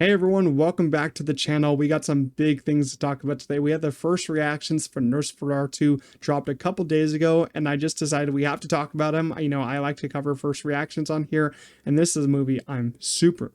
Hey everyone, welcome back to the channel. We got some big things to talk about today. We had the first reactions for Nosferatu dropped a couple days ago, and I just decided we have to talk about them. I like to cover first reactions on here, and this is a movie I'm super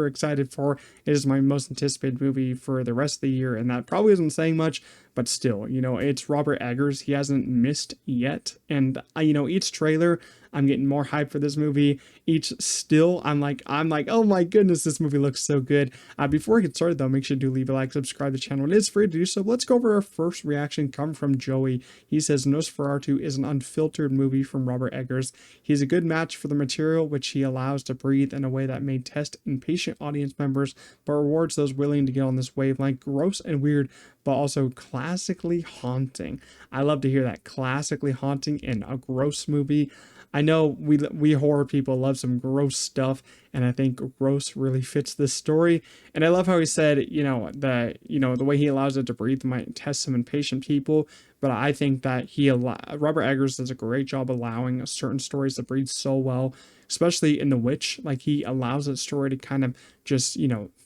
excited for. It is my most anticipated movie for the rest of the year, and that probably isn't saying much, but still, it's Robert Eggers. He hasn't missed yet, and each trailer, I'm getting more hype for this movie. Each still, I'm like, oh my goodness, this movie looks so good. Before we get started though, make sure to leave a like, subscribe to the channel. It is free to do so. Let's go over our first reaction coming from Joey. He says Nosferatu is an unfiltered movie from Robert Eggers. He's a good match for the material which he allows to breathe in a way that may test impatient audience members, but rewards those willing to get on this wavelength. Gross and weird, but also classically haunting. I love to hear that, classically haunting in a gross movie. I know we horror people love some gross stuff, and I think gross really fits this story. And I love how he said, the way he allows it to breathe might test some impatient people, but I think that Robert Eggers does a great job allowing certain stories to breathe so well, especially in The Witch. Like, he allows that story to kind of just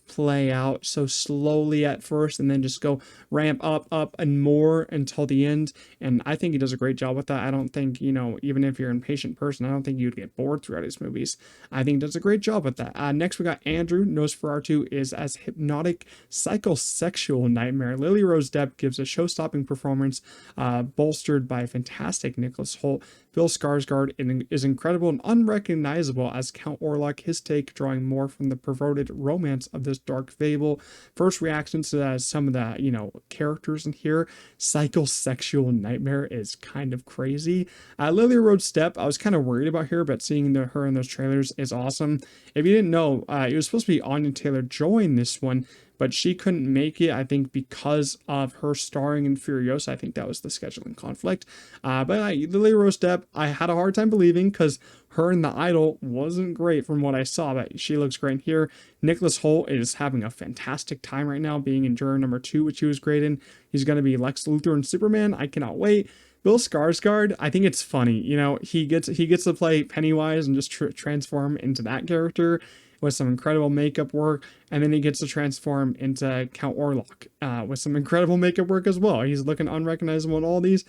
play out so slowly at first and then just go ramp up and more until the end. And I think he does a great job with that. I don't think, even if you're an impatient person, I don't think you'd get bored throughout his movies. I think he does a great job with that. Next we got Andrew. Nosferatu is as hypnotic psychosexual nightmare. Lily Rose Depp gives a show-stopping performance, bolstered by fantastic Nicholas Hoult. Bill Skarsgård is incredible and unrecognizable as Count Orlok, his take drawing more from the perverted romance of this dark fable. First reactions to some of the, characters in here. Psychosexual nightmare is kind of crazy. Lily Rose Depp, I was kind of worried about her, but seeing her in those trailers is awesome. If you didn't know, it was supposed to be Anya Taylor-Joy in this one, but she couldn't make it, I think, because of her starring in Furiosa. I think that was the scheduling conflict. But Lily Rose Depp, I had a hard time believing because her and the Idol wasn't great from what I saw, but she looks great here. Nicholas Hoult is having a fantastic time right now, being in Juror number 2, which he was great in. He's going to be Lex Luthor and Superman. I cannot wait. Bill Skarsgård, I think it's funny. He gets to play Pennywise and just transform into that character with some incredible makeup work, and then he gets to transform into Count Orlok with some incredible makeup work as well. He's looking unrecognizable in all these.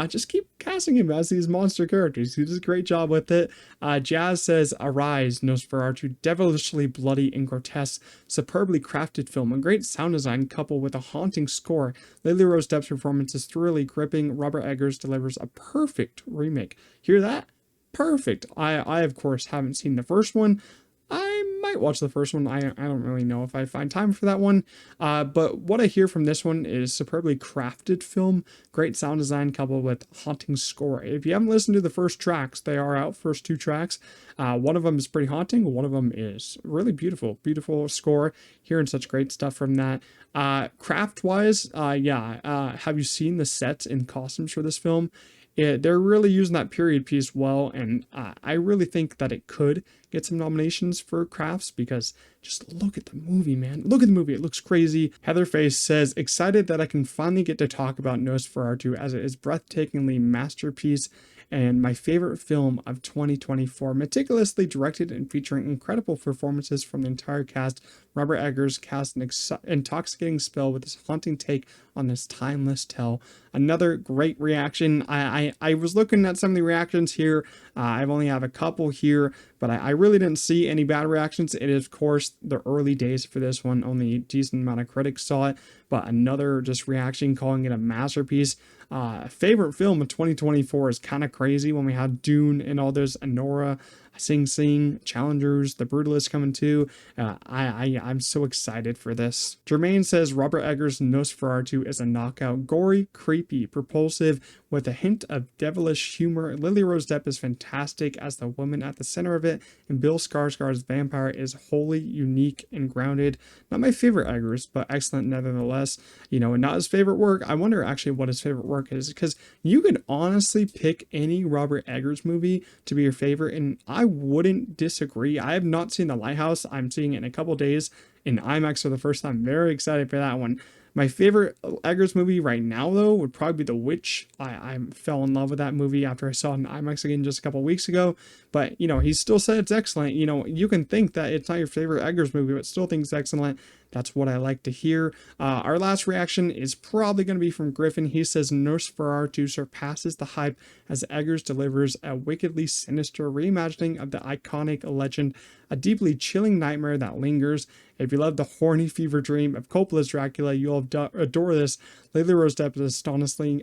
Just keep casting him as these monster characters. He does a great job with it. Jazz says, "Arise, Nosferatu, devilishly bloody and grotesque, superbly crafted film, a great sound design coupled with a haunting score. Lily Rose Depp's performance is thoroughly gripping. Robert Eggers delivers a perfect remake." Hear that? Perfect. I of course haven't seen the first one. I might watch the first one. I don't really know if I find time for that one. But what I hear from this one is superbly crafted film, great sound design coupled with haunting score. If you haven't listened to the first tracks, they are out, first 2 tracks. One of them is pretty haunting. One of them is really beautiful score. Hearing such great stuff from that. Craft wise, yeah. Have you seen the sets and costumes for this film? They're really using that period piece well, and I really think that it could get some nominations for crafts, because just look at the movie, man. Look at the movie. It looks crazy. Heather Face says, "Excited that I can finally get to talk about Nosferatu, as it is breathtakingly masterpiece and my favorite film of 2024. Meticulously directed and featuring incredible performances from the entire cast, Robert Eggers cast an intoxicating spell with his haunting take on this timeless tale." Another great reaction. I was looking at some of the reactions here. I've only have a couple here, but I really didn't see any bad reactions. It is, of course, the early days for this one. Only a decent amount of critics saw it, but another just reaction calling it a masterpiece. Favorite film of 2024 is kind of crazy when we had Dune and all those, Anora, Sing Sing, Challengers, The Brutalist coming too. I'm so excited for this. Jermaine says Robert Eggers' Nosferatu is a knockout, gory, creepy, propulsive, with a hint of devilish humor. Lily Rose Depp is fantastic as the woman at the center of it, and Bill Skarsgård's vampire is wholly unique and grounded. Not my favorite Eggers, but excellent nevertheless. And not his favorite work. I wonder actually what his favorite work is, because you could honestly pick any Robert Eggers movie to be your favorite, and I wouldn't disagree. I have not seen The Lighthouse. I'm seeing it in a couple days in IMAX for the first time. Very excited for that one. My favorite Eggers movie right now, though, would probably be The Witch. I fell in love with that movie after I saw it in IMAX again just a couple weeks ago. But, he still said it's excellent. You can think that it's not your favorite Eggers movie, but still think it's excellent. That's what I like to hear. Our last reaction is probably going to be from Griffin. He says Nosferatu surpasses the hype as Eggers delivers a wickedly sinister reimagining of the iconic legend, a deeply chilling nightmare that lingers. If you love the horny fever dream of Coppola's Dracula, you'll adore this. Lily Rose Depp is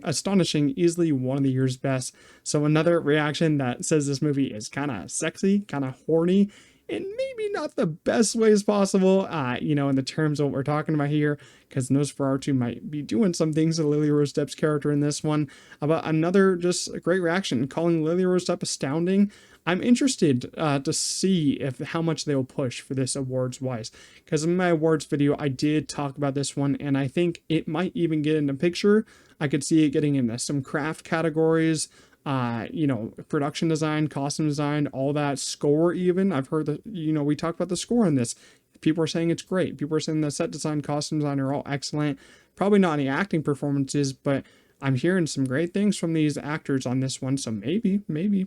astonishing, easily one of the year's best. So another reaction that says this movie is kind of sexy, kind of horny, and maybe not the best ways possible, in the terms of what we're talking about here, because Nosferatu might be doing some things to Lily Rose Depp's character in this one. But another just a great reaction, calling Lily Rose Depp astounding. I'm interested to see if how much they'll push for this awards wise, because in my awards video I did talk about this one, and I think it might even get in the picture. I could see it getting into some craft categories, production design, costume design, all that, score even. I've heard that, we talked about the score in this. People are saying it's great. People are saying the set design, costume design are all excellent. Probably not any acting performances, but I'm hearing some great things from these actors on this one. So maybe,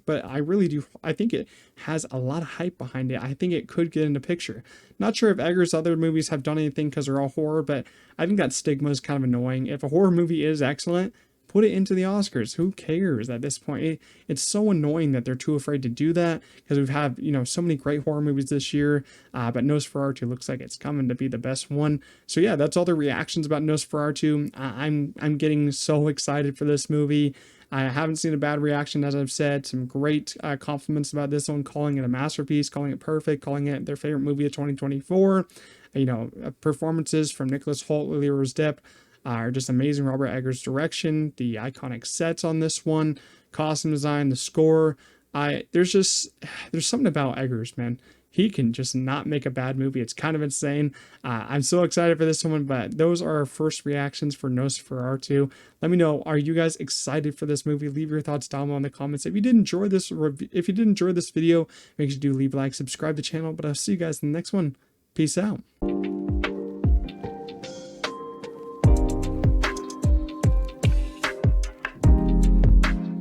but I really do. I think it has a lot of hype behind it. I think it could get into picture. Not sure if Eggers' other movies have done anything because they're all horror, but I think that stigma is kind of annoying. If a horror movie is excellent, put it into the Oscars. Who cares at this point? It's so annoying that they're too afraid to do that, because we've had, so many great horror movies this year, but Nosferatu looks like it's coming to be the best one. So yeah, that's all the reactions about Nosferatu. I'm getting so excited for this movie. I haven't seen a bad reaction, as I've said. Some great compliments about this one, calling it a masterpiece, calling it perfect, calling it their favorite movie of 2024. Performances from Nicholas Hoult, Lily Rose Depp, are just amazing. Robert Eggers' direction, the iconic sets on this one, costume design, the score. There's something about Eggers, man. He can just not make a bad movie. It's kind of insane. I'm so excited for this one, but those are our first reactions for Nosferatu. Let me know, are you guys excited for this movie? Leave your thoughts down below in the comments. If you did enjoy this video, make sure you do leave a like, subscribe to the channel, but I'll see you guys in the next one. Peace out.